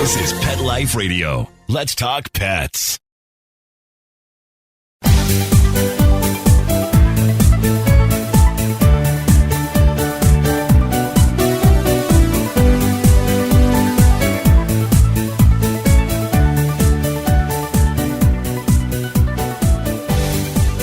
This is Pet Life Radio. Let's talk pets.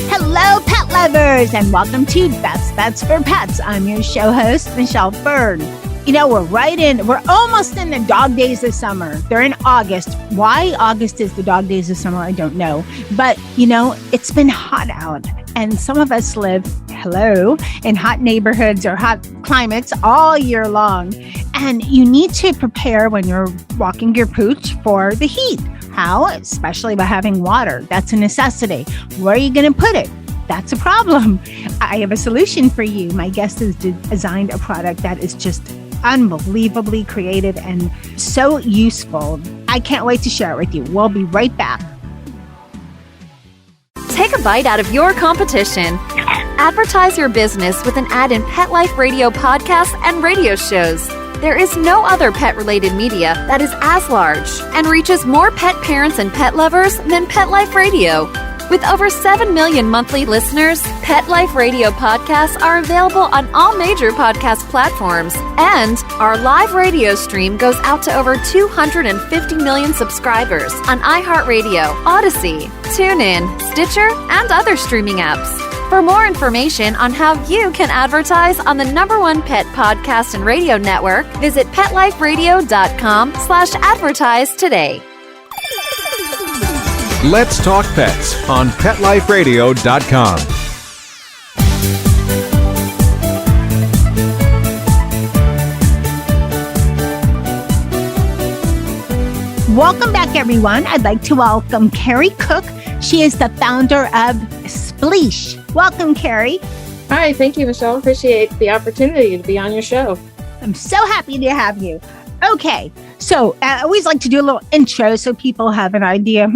Hello, pet lovers, and welcome to Best Bets for Pets. I'm your show host, Michelle Fern. You know, we're almost in the dog days of summer. They're in August. Why August is the dog days of summer, I don't know. But, you know, it's been hot out. And some of us live, in hot neighborhoods or hot climates all year long. And you need to prepare when you're walking your pooch for the heat. How? Especially by having water. That's a necessity. Where are you going to put it? That's a problem. I have a solution for you. My guest has designed a product that is just unbelievably creative and so useful. I can't wait to share it with you. We'll be right back. Take a bite out of your competition. Advertise your business with an ad in Pet Life Radio podcasts and radio shows. There is no other pet-related media that is as large and reaches more pet parents and pet lovers than Pet Life Radio. With over 7 million monthly listeners, Pet Life Radio podcasts are available on all major podcast platforms, and our live radio stream goes out to over 250 million subscribers on iHeartRadio, Odyssey, TuneIn, Stitcher, and other streaming apps. For more information on how you can advertise on the #1 pet podcast and radio network, visit PetLifeRadio.com/advertise today. Let's Talk Pets on PetLifeRadio.com. Welcome back, everyone. I'd like to welcome Kerry Cooke. She is the founder of Spleash. Welcome, Kerry. Hi, thank you, Michelle. Appreciate the opportunity to be on your show. I'm so happy to have you. Okay, so I always like to do a little intro so people have an idea.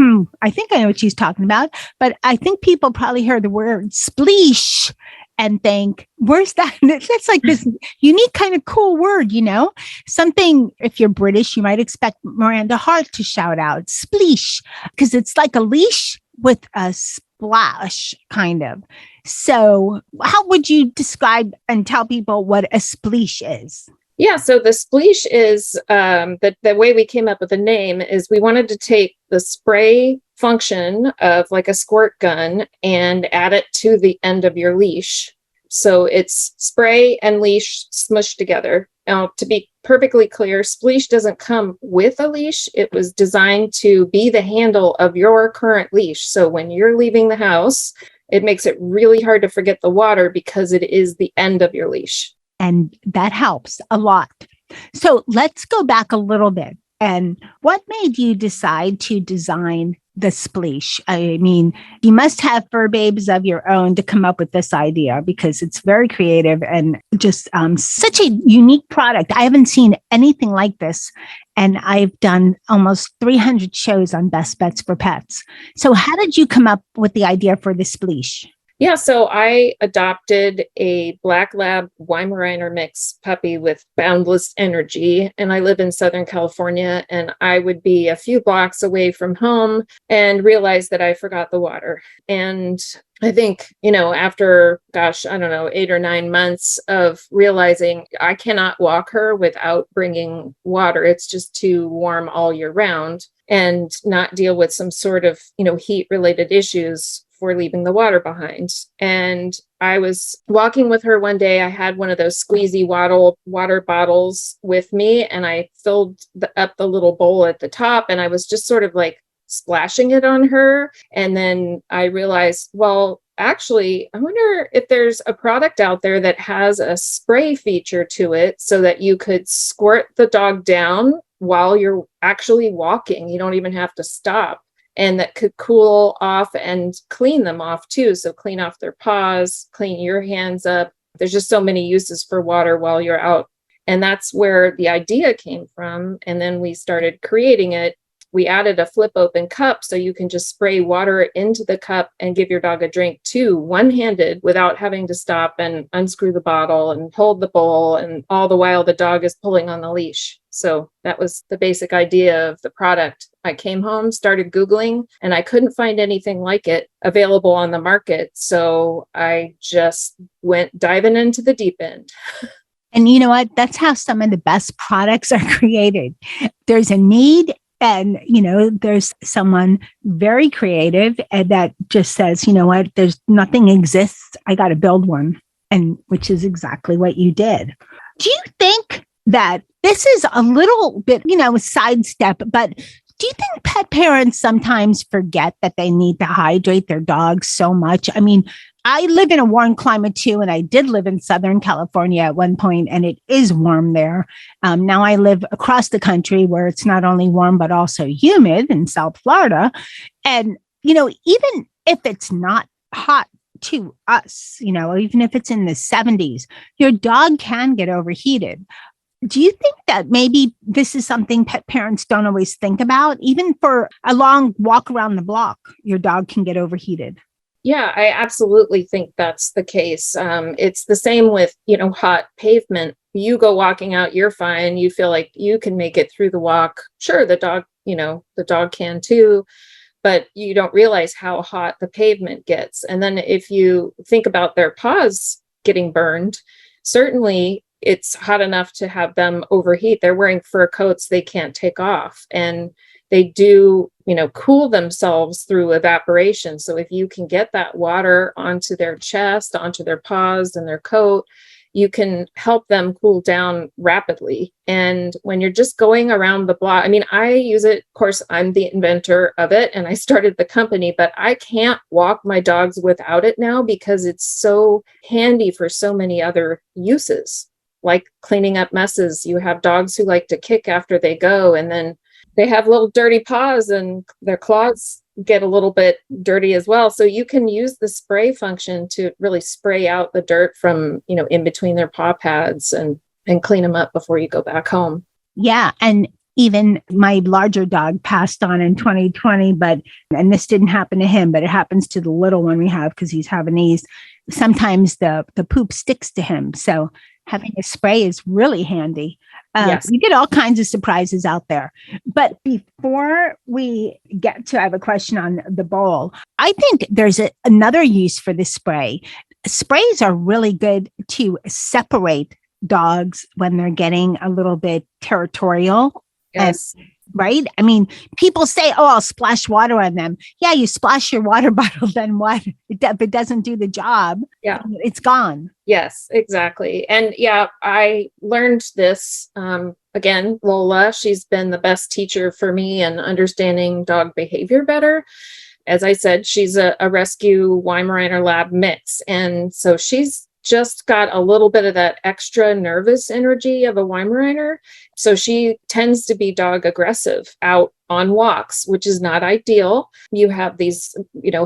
I think I know what she's talking about, but I think people probably hear the word Spleash and think, where's that? That's like this unique kind of cool word, you know? Something, if you're British, you might expect Miranda Hart to shout out, Spleash, because it's like a leash with a splash, kind of. So how would you describe and tell people what a Spleash is? Yeah, so the Spleash is, the way we came up with the name is we wanted to take the spray function of like a squirt gun and add it to the end of your leash. So it's spray and leash smushed together. Now, to be perfectly clear, Spleash doesn't come with a leash. It was designed to be the handle of your current leash. So when you're leaving the house, it makes it really hard to forget the water because it is the end of your leash. And that helps a lot. So let's go back a little bit. And what made you decide to design the Spleash? I mean, you must have fur babes of your own to come up with this idea because it's very creative and just such a unique product. I haven't seen anything like this. And I've done almost 300 shows on Best Bets for Pets. So how did you come up with the idea for the Spleash? Yeah, so I adopted a Black Lab Weimaraner mix puppy with boundless energy, and I live in Southern California, and I would be a few blocks away from home and realize that I forgot the water. And I think, after, 8 or 9 months of realizing I cannot walk her without bringing water. It's just too warm all year round and not deal with some sort of, heat related issues for leaving the water behind. And I was walking with her one day. I had one of those squeezy water bottles with me, and I filled up the little bowl at the top, and I was just sort of like splashing it on her. And then I realized, well, actually, I wonder if there's a product out there that has a spray feature to it so that you could squirt the dog down while you're actually walking. You don't even have to stop. And that could cool off and clean them off too. So clean off their paws, clean your hands up. There's just so many uses for water while you're out. And that's where the idea came from. And then we started creating it. we added a flip open cup so you can just spray water into the cup and give your dog a drink too, one-handed, without having to stop and unscrew the bottle and hold the bowl. And all the while the dog is pulling on the leash. So that was the basic idea of the product. I came home, started Googling, and I couldn't find anything like it available on the market. So I just went diving into the deep end. And you know what? That's how some of the best products are created. There's a need, and, there's someone very creative and that just says, you know what, there's nothing exists. I got to build one. And which is exactly what you did. Do you think that this is a little bit, a sidestep, but do you think pet parents sometimes forget that they need to hydrate their dogs so much? I mean, I live in a warm climate too, and I did live in Southern California at one point, and it is warm there. Now I live across the country where it's not only warm, but also humid in South Florida. And, even if it's not hot to us, even if it's in the 70s, your dog can get overheated. Do you think that maybe this is something pet parents don't always think about? Even for a long walk around the block, your dog can get overheated. Yeah, I absolutely think that's the case. It's the same with, hot pavement. You go walking out, you're fine. You feel like you can make it through the walk. Sure, the dog can too, but you don't realize how hot the pavement gets. And then if you think about their paws getting burned, certainly it's hot enough to have them overheat. They're wearing fur coats they can't take off. And they do, cool themselves through evaporation. So if you can get that water onto their chest, onto their paws and their coat, you can help them cool down rapidly. And when you're just going around the block, I use it. Of course, I'm the inventor of it and I started the company, but I can't walk my dogs without it now because it's so handy for so many other uses, like cleaning up messes. You have dogs who like to kick after they go, and then they have little dirty paws and their claws get a little bit dirty as well. So you can use the spray function to really spray out the dirt from, in between their paw pads and clean them up before you go back home. Yeah. And even my larger dog passed on in 2020, and this didn't happen to him, but it happens to the little one we have because he's Havanese. Sometimes the poop sticks to him. So having a spray is really handy. Yes. You get all kinds of surprises out there. But before we get to, I have a question on the bowl. I think there's another use for the spray. Sprays are really good to separate dogs when they're getting a little bit territorial. Yes. Right? People say, oh, I'll splash water on them. Yeah, you splash your water bottle, then what? If it doesn't do the job, it's gone. Yes, exactly. And yeah, I learned this, again, Lola, she's been the best teacher for me in understanding dog behavior better. As I said, she's a rescue Weimaraner lab mix. And so she's just got a little bit of that extra nervous energy of a Weimaraner. So she tends to be dog aggressive out on walks, which is not ideal. You have these,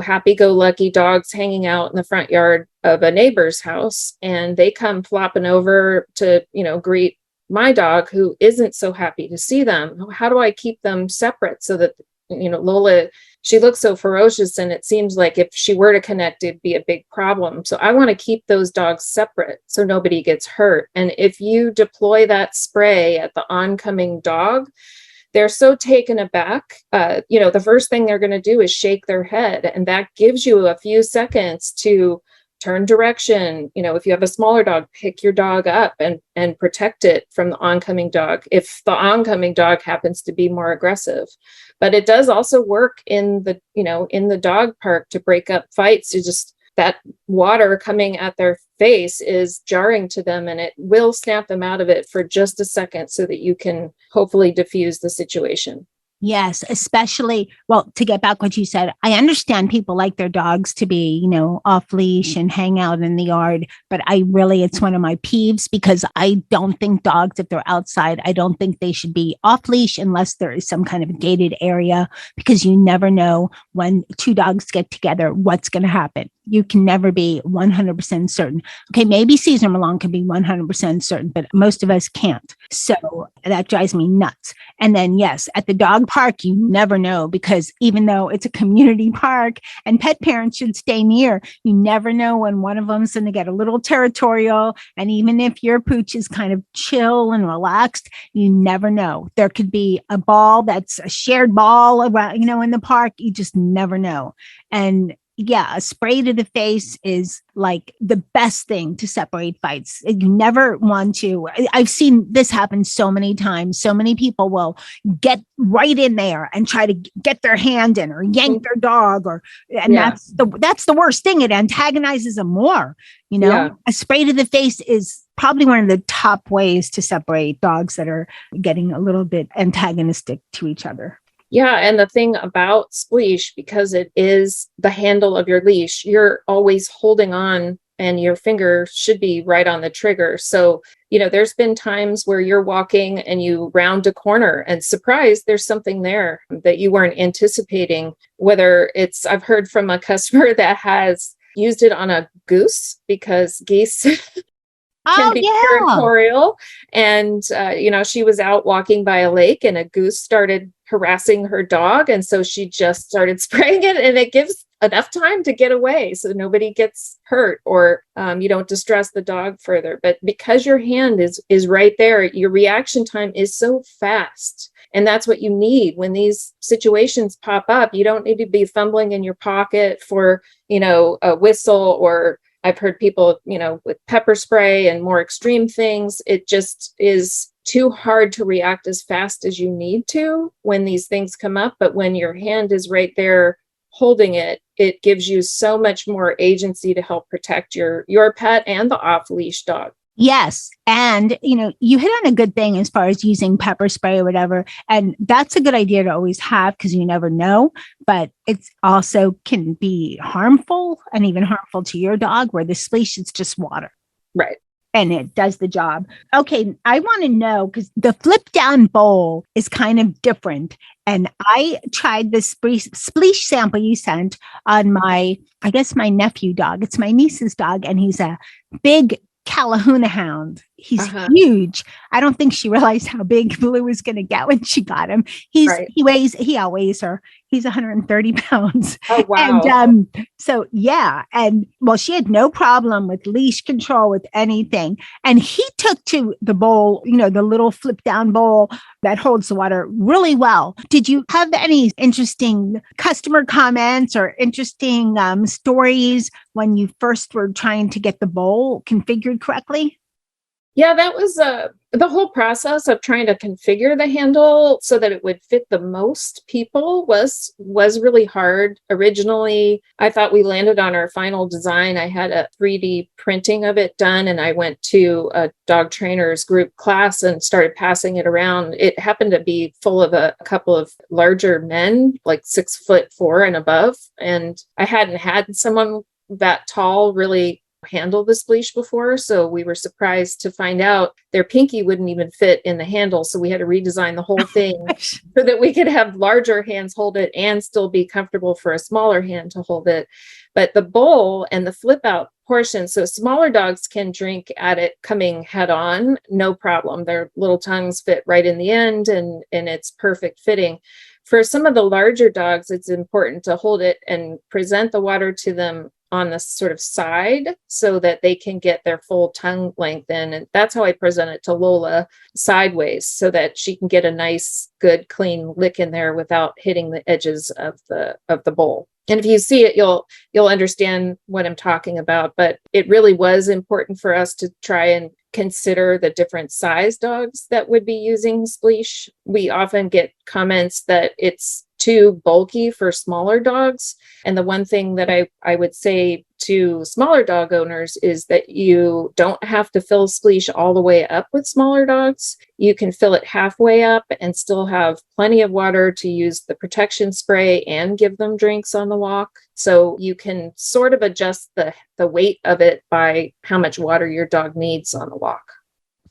happy-go-lucky dogs hanging out in the front yard of a neighbor's house, and they come flopping over to, greet my dog who isn't so happy to see them. How do I keep them separate so that, Lola, she looks so ferocious, and it seems like if she were to connect, it'd be a big problem. So I want to keep those dogs separate so nobody gets hurt. And if you deploy that spray at the oncoming dog, they're so taken aback. The first thing they're going to do is shake their head. And that gives you a few seconds to turn direction. If you have a smaller dog, pick your dog up and protect it from the oncoming dog if the oncoming dog happens to be more aggressive. But it does also work in the dog park to break up fights. That water coming at their face is jarring to them, and it will snap them out of it for just a second so that you can hopefully diffuse the situation. Yes, especially, to get back what you said, I understand people like their dogs to be, off leash and hang out in the yard, but it's one of my peeves because I don't think dogs, if they're outside, I don't think they should be off leash unless there is some kind of gated area, because you never know when two dogs get together, what's going to happen. You can never be 100% certain. Okay, maybe Caesar Milan can be 100% certain, but most of us can't. So that drives me nuts. And then, yes, at the dog park, you never know, because even though it's a community park and pet parents should stay near, you never know when one of them's going to get a little territorial. And even if your pooch is kind of chill and relaxed, you never know. There could be a ball that's a shared ball around, in the park. You just never know. And yeah, a spray to the face is like the best thing to separate fights. You never want to. I've seen this happen so many times. So many people will get right in there and try to get their hand in or yank their dog, that's the worst thing. It antagonizes them more. A spray to the face is probably one of the top ways to separate dogs that are getting a little bit antagonistic to each other. Yeah. And the thing about Spleash, because it is the handle of your leash, you're always holding on and your finger should be right on the trigger. So, there's been times where you're walking and you round a corner and surprise, there's something there that you weren't anticipating. Whether I've heard from a customer that has used it on a goose because geese can be territorial. And, she was out walking by a lake and a goose started harassing her dog. And so she just started spraying it, and it gives enough time to get away so nobody gets hurt or you don't distress the dog further. But because your hand is right there, your reaction time is so fast. And that's what you need when these situations pop up. You don't need to be fumbling in your pocket for, a whistle, or I've heard people, with pepper spray and more extreme things. It just is too hard to react as fast as you need to when these things come up. But when your hand is right there holding it, it gives you so much more agency to help protect your pet and the off-leash dog. Yes. And, you hit on a good thing as far as using pepper spray or whatever. And that's a good idea to always have, because you never know. But it's also can be harmful and even harmful to your dog, where the Spleash is just water. Right. And it does the job. Okay, I want to know, because the flip down bowl is kind of different. And I tried the Spleash sample you sent on my nephew dog. It's my niece's dog, and he's a big Callahuna hound. He's huge. I don't think she realized how big Blue was going to get when she got him. He outweighs her. He's 130 pounds. Oh, wow. And she had no problem with leash control, with anything. And he took to the bowl, the little flip down bowl that holds the water really well. Did you have any interesting customer comments or interesting stories when you first were trying to get the bowl configured correctly? Yeah, that was the whole process of trying to configure the handle so that it would fit the most people was really hard. Originally, I thought we landed on our final design. I had a 3D printing of it done, and I went to a dog trainer's group class and started passing it around. It happened to be full of a couple of larger men, like 6'4" and above. And I hadn't had someone that tall really handle the Spleash before, so we were surprised to find out their pinky wouldn't even fit in the handle, so we had to redesign the whole thing so that we could have larger hands hold it and still be comfortable for a smaller hand to hold it. But the bowl and the flip out portion, so smaller dogs can drink at it coming head on, no problem. Their little tongues fit right in the end, and it's perfect fitting. For some of the larger dogs, it's important to hold it and present the water to them on the sort of side so that they can get their full tongue length in. And that's how I present it to Lola, sideways, so that she can get a nice, good, clean lick in there without hitting the edges of the bowl. And if you see it, you'll understand what I'm talking about. But it really was important for us to try and consider the different size dogs that would be using Spleash. We often get comments that it's too bulky for smaller dogs. And the one thing that I would say to smaller dog owners is that you don't have to fill Spleash all the way up with smaller dogs. You can fill it halfway up and still have plenty of water to use the protection spray and give them drinks on the walk. So you can sort of adjust the weight of it by how much water your dog needs on the walk.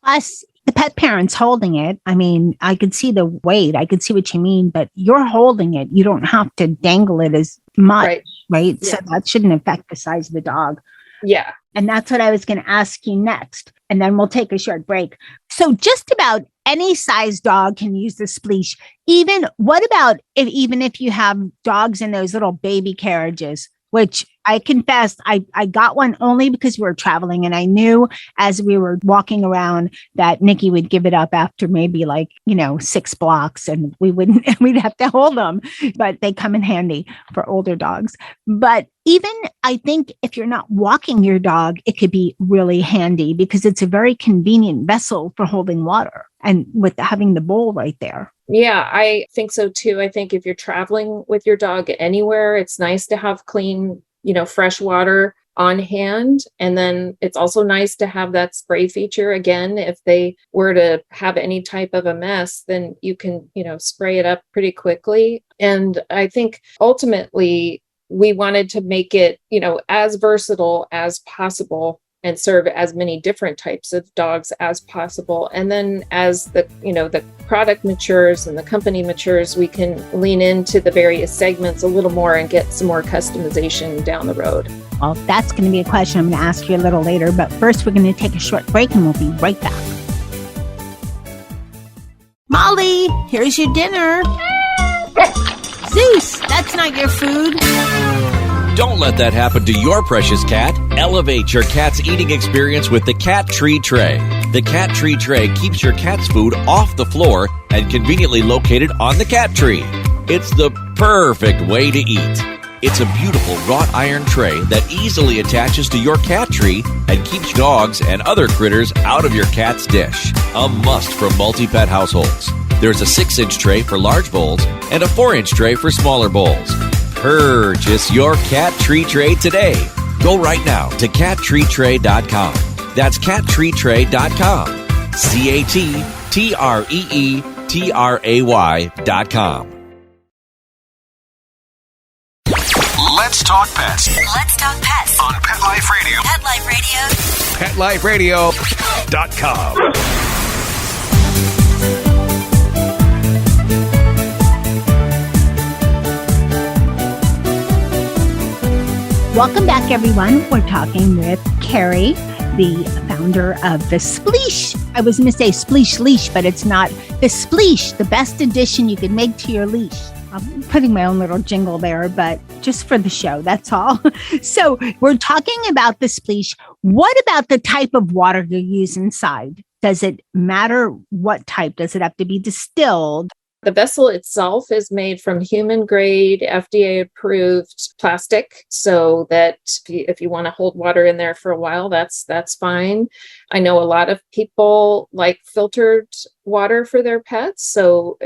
Plus, the pet parent's holding it. I mean, I could see the weight. I could see what you mean, but you're holding it. You don't have to dangle it as much, right? Yeah. So that shouldn't affect the size of the dog. Yeah. And that's what I was going to ask you next. And then we'll take a short break. So just about any size dog can use the Spleash. What about even if you have dogs in those little baby carriages, which I confess, I got one only because we were traveling and I knew as we were walking around that Nikki would give it up after maybe 6 blocks and we'd have to hold them, but they come in handy for older dogs. But even I think if you're not walking your dog, it could be really handy because it's a very convenient vessel for holding water and with having the bowl right there. Yeah, I think so too. I think if you're traveling with your dog anywhere, it's nice to have clean, fresh water on hand. And then it's also nice to have that spray feature. Again, if they were to have any type of a mess, then you can, spray it up pretty quickly. And I think ultimately we wanted to make it, as versatile as possible and serve as many different types of dogs as possible. And then as the product matures and the company matures, we can lean into the various segments a little more and get some more customization down the road. Well, that's going to be a question I'm going to ask you a little later. But first, we're going to take a short break and we'll be right back. Molly, here's your dinner. Zeus, that's not your food. Don't let that happen to your precious cat. Elevate your cat's eating experience with the Cat Tree Tray. The Cat Tree Tray keeps your cat's food off the floor and conveniently located on the cat tree. It's the perfect way to eat. It's a beautiful wrought iron tray that easily attaches to your cat tree and keeps dogs and other critters out of your cat's dish. A must for multi-pet households. There's a 6-inch tray for large bowls and a 4-inch tray for smaller bowls. Purchase your Cat Tree Tray today. Go right now to cattreetray.com. That's cattreetray.com. CATTREETRAY.com. Let's talk pets Let's talk pets on Pet Life Radio. Pet Life Radio. PetLifeRadio.com. Welcome back, everyone. We're talking with Kerry, the founder of the Spleash. I was going to say Spleash Leash, but it's not. The Spleash, the best addition you could make to your leash. I'm putting my own little jingle there, but just for the show, that's all. So we're talking about the Spleash. What about the type of water you use inside? Does it matter what type? Does it have to be distilled? The vessel itself is made from human grade, FDA approved plastic, so that if you want to hold water in there for a while, that's fine. I know a lot of people like filtered water for their pets. So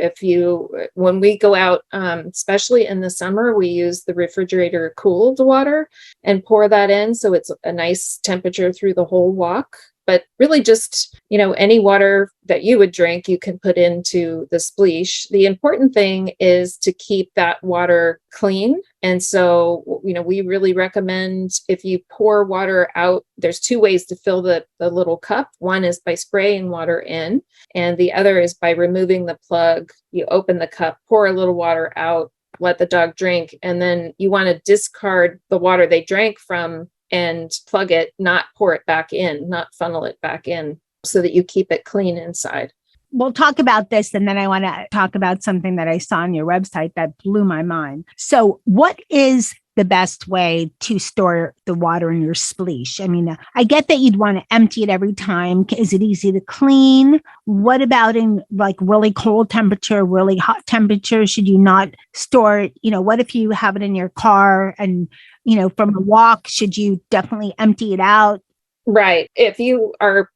when we go out, especially in the summer, we use the refrigerator cooled water and pour that in. So it's a nice temperature through the whole walk. But really just, any water that you would drink, you can put into the Spleash. The important thing is to keep that water clean. And so, we really recommend if you pour water out, there's 2 ways to fill the little cup. One is by spraying water in, and the other is by removing the plug. You open the cup, pour a little water out, let the dog drink, and then you want to discard the water they drank from and plug it, not pour it back in, not funnel it back in, so that you keep it clean inside. We'll talk about this, and then I want to talk about something that I saw on your website that blew my mind. So what is the best way to store the water in your Spleash? I mean, I get that you'd want to empty it every time. Is it easy to clean? What about in really cold temperature, really hot temperature? Should you not store it? What if you have it in your car and, from a walk, should you definitely empty it out? Right. If you are,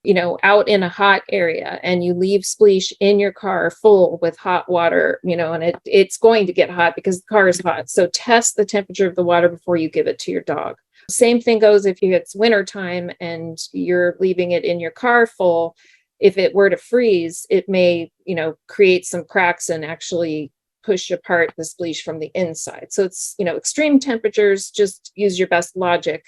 out in a hot area and you leave Spleash in your car full with hot water, and it's going to get hot because the car is hot. So test the temperature of the water before you give it to your dog. Same thing goes if it's wintertime and you're leaving it in your car full. If it were to freeze, it may, create some cracks and actually push apart the Spleash from the inside. So it's, extreme temperatures, just use your best logic.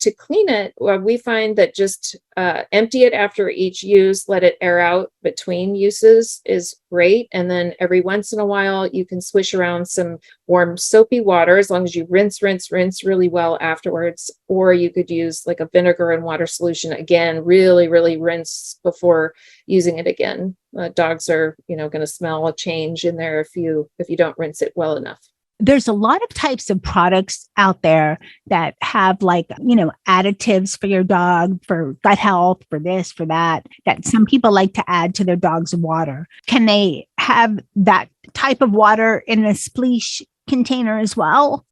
To clean it, well, we find that just empty it after each use, let it air out between uses is great. And then every once in a while, you can swish around some warm soapy water as long as you rinse really well afterwards. Or you could use like a vinegar and water solution. Again, really, really rinse before using it again. Dogs are, going to smell a change in there if you don't rinse it well enough. There's a lot of types of products out there that have additives for your dog, for gut health, for this, for that some people like to add to their dog's water. Can they have that type of water in a Spleash container as well?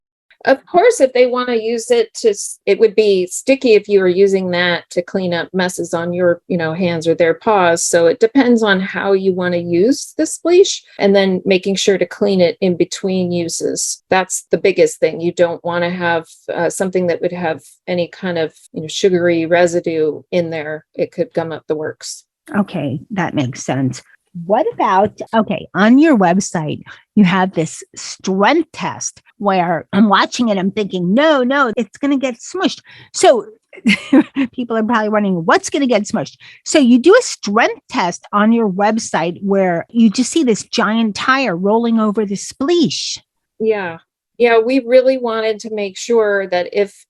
Of course, if they want to use it it would be sticky if you were using that to clean up messes on your, hands or their paws. So it depends on how you want to use the Spleash, and then making sure to clean it in between uses. That's the biggest thing. You don't want to have something that would have any kind of, sugary residue in there. It could gum up the works. Okay, that makes sense. What about, on your website, you have this strength test where I'm watching it, I'm thinking, no, it's going to get smushed. So people are probably wondering, what's going to get smushed? So you do a strength test on your website where you just see this giant tire rolling over the Spleash. Yeah, we really wanted to make sure that if,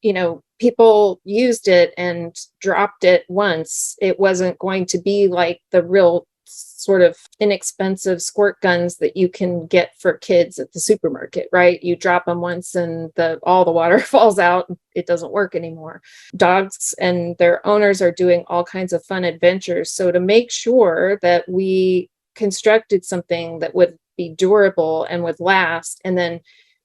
people used it and dropped it once, it wasn't going to be like the real sort of inexpensive squirt guns that you can get for kids at the supermarket, right? You drop them once and all the water falls out. It doesn't work anymore. Dogs and their owners are doing all kinds of fun adventures. So to make sure that we constructed something that would be durable and would last, and then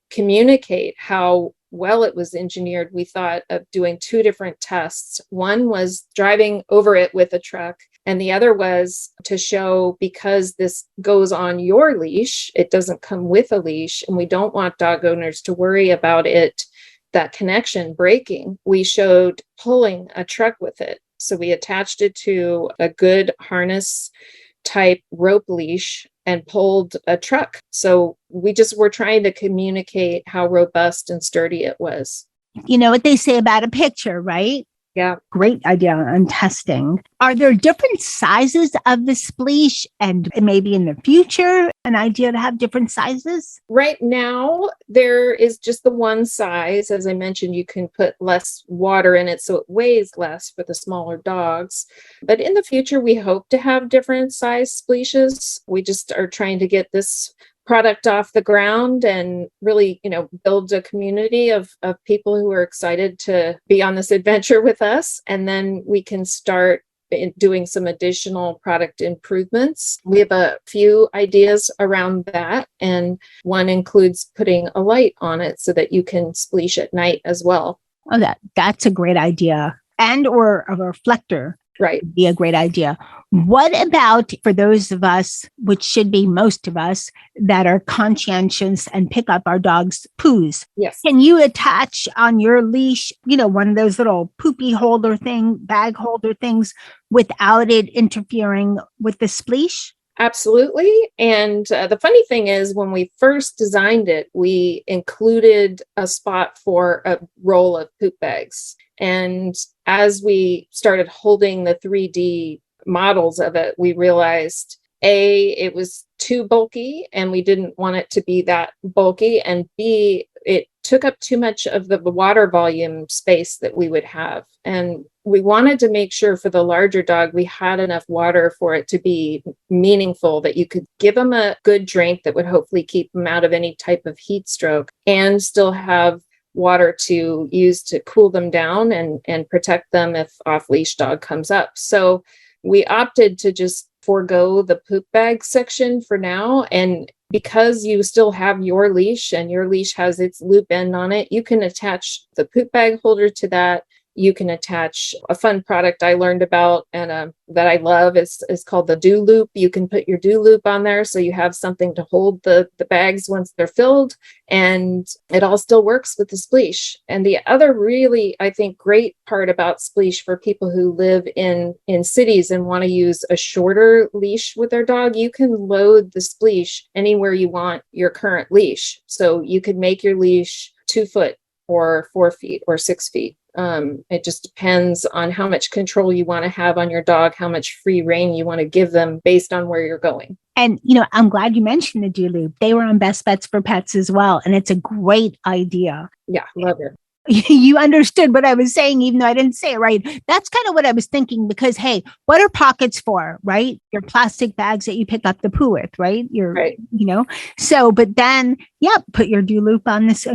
communicate how well it was engineered, we thought of doing two different tests. One was driving over it with a truck, and the other was to show, because this goes on your leash, it doesn't come with a leash, and we don't want dog owners to worry about that connection breaking. We showed pulling a truck with it. So we attached it to a good harness type rope leash and pulled a truck. So we just were trying to communicate how robust and sturdy it was. You know what they say about a picture, right? Yeah. Great idea on testing. Are there different sizes of the Spleash, and maybe in the future, an idea to have different sizes? Right now, there is just the one size. As I mentioned, you can put less water in it, so it weighs less for the smaller dogs. But in the future, we hope to have different size Spleashes. We just are trying to get this product off the ground and really, build a community of people who are excited to be on this adventure with us. And then we can start doing some additional product improvements. We have a few ideas around that. And one includes putting a light on it so that you can Spleash at night as well. Oh, that's a great idea. And or a reflector. Right. Would be a great idea. What about for those of us, which should be most of us, that are conscientious and pick up our dog's poos? Yes. Can you attach on your leash, one of those little poopy holder bag holder things, without it interfering with the Spleash? Absolutely. And the funny thing is, when we first designed it, we included a spot for a roll of poop bags. And as we started holding the 3D models of it, we realized, A, it was too bulky and we didn't want it to be that bulky. And B, it took up too much of the water volume space that we would have. And we wanted to make sure for the larger dog, we had enough water for it to be meaningful, that you could give them a good drink that would hopefully keep them out of any type of heat stroke, and still have water to use to cool them down and protect them if off-leash dog comes up. So we opted to just forego the poop bag section for now. And because you still have your leash and your leash has its loop end on it, you can attach the poop bag holder to that. You can attach a fun product I learned about and that I love is called the Do Loop. You can put your Do Loop on there so you have something to hold the bags once they're filled, and it all still works with the Spleash. And the other really, I think, great part about Spleash for people who live in cities and want to use a shorter leash with their dog, you can load the Spleash anywhere you want your current leash. So you could make your leash 2 foot or 4 feet or 6 feet. It just depends on how much control you want to have on your dog, how much free rein you want to give them based on where you're going. And, I'm glad you mentioned the D-Loop. They were on Best Bets for Pets as well. And it's a great idea. Yeah, love it. You understood what I was saying, even though I didn't say it right. That's kind of what I was thinking because, hey, what are pockets for, right? Your plastic bags that you pick up the poo with, right? Right. So, but then, put your D-Loop on this,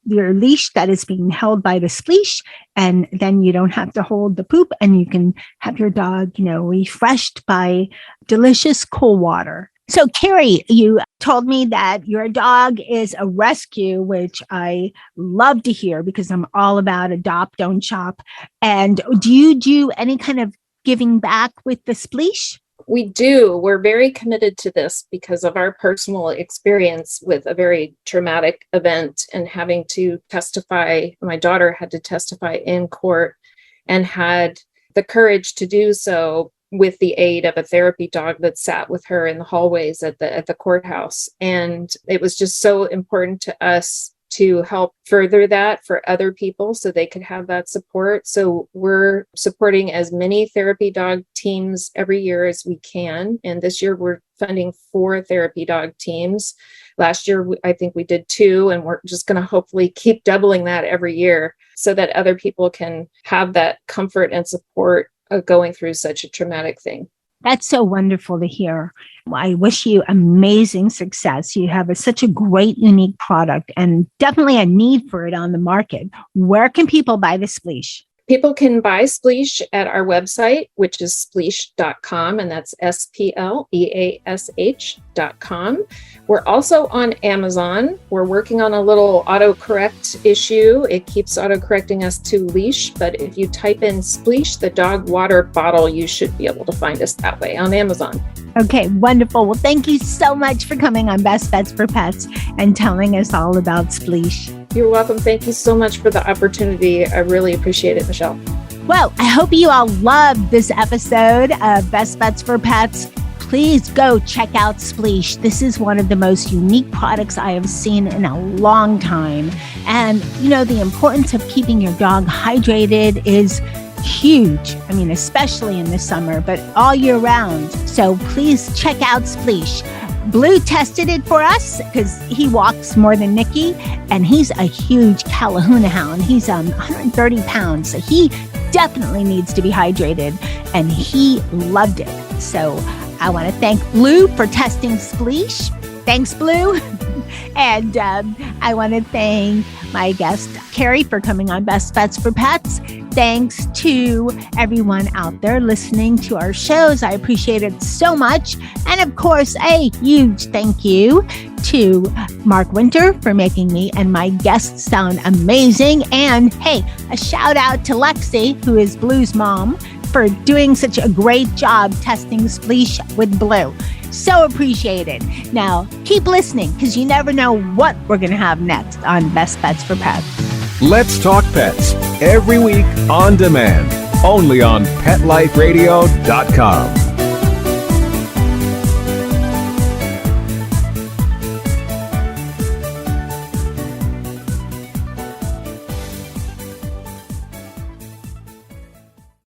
your leash that is being held by the Spleash, and then you don't have to hold the poop and you can have your dog, refreshed by delicious cool water. So, Kerry, you told me that your dog is a rescue, which I love to hear because I'm all about adopt, don't shop. And do you do any kind of giving back with the Spleash? We do. We're very committed to this because of our personal experience with a very traumatic event and having to testify. My daughter had to testify in court and had the courage to do so with the aid of a therapy dog that sat with her in the hallways at the courthouse. And it was just so important to us to help further that for other people so they could have that support. So we're supporting as many therapy dog teams every year as we can. And this year we're funding 4 therapy dog teams. Last year, I think we did 2, and we're just going to hopefully keep doubling that every year so that other people can have that comfort and support of going through such a traumatic thing. That's so wonderful to hear. I wish you amazing success. You have such a great, unique product and definitely a need for it on the market. Where can people buy the Spleash? People can buy Spleash at our website, which is spleash.com, and that's spleash.com. We're also on Amazon. We're working on a little autocorrect issue. It keeps autocorrecting us to leash, but if you type in Spleash, the dog water bottle, you should be able to find us that way on Amazon. Okay, wonderful. Well, thank you so much for coming on Best Bets for Pets and telling us all about Spleash. You're welcome. Thank you so much for the opportunity. I really appreciate it, Michelle. Well, I hope you all loved this episode of Best Bets for Pets. Please go check out Spleash. This is one of the most unique products I have seen in a long time. And, the importance of keeping your dog hydrated is huge. I mean, especially in the summer, but all year round. So please check out Spleash. Blue tested it for us because he walks more than Nikki, and he's a huge Calihouna hound. He's 130 pounds, so he definitely needs to be hydrated, and he loved it. So I want to thank Blue for testing Spleash. Thanks, Blue. And I want to thank my guest, Kerry, for coming on Best Bets for Pets. Thanks to everyone out there listening to our shows. I appreciate it so much. And of course, a huge thank you to Mark Winter for making me and my guests sound amazing. And hey, a shout out to Lexi, who is Blue's mom, for doing such a great job testing Spleash with Blue. So appreciated. Now, keep listening because you never know what we're going to have next on Best Bets for Pets. Let's Talk Pets every week on demand, only on PetLifeRadio.com.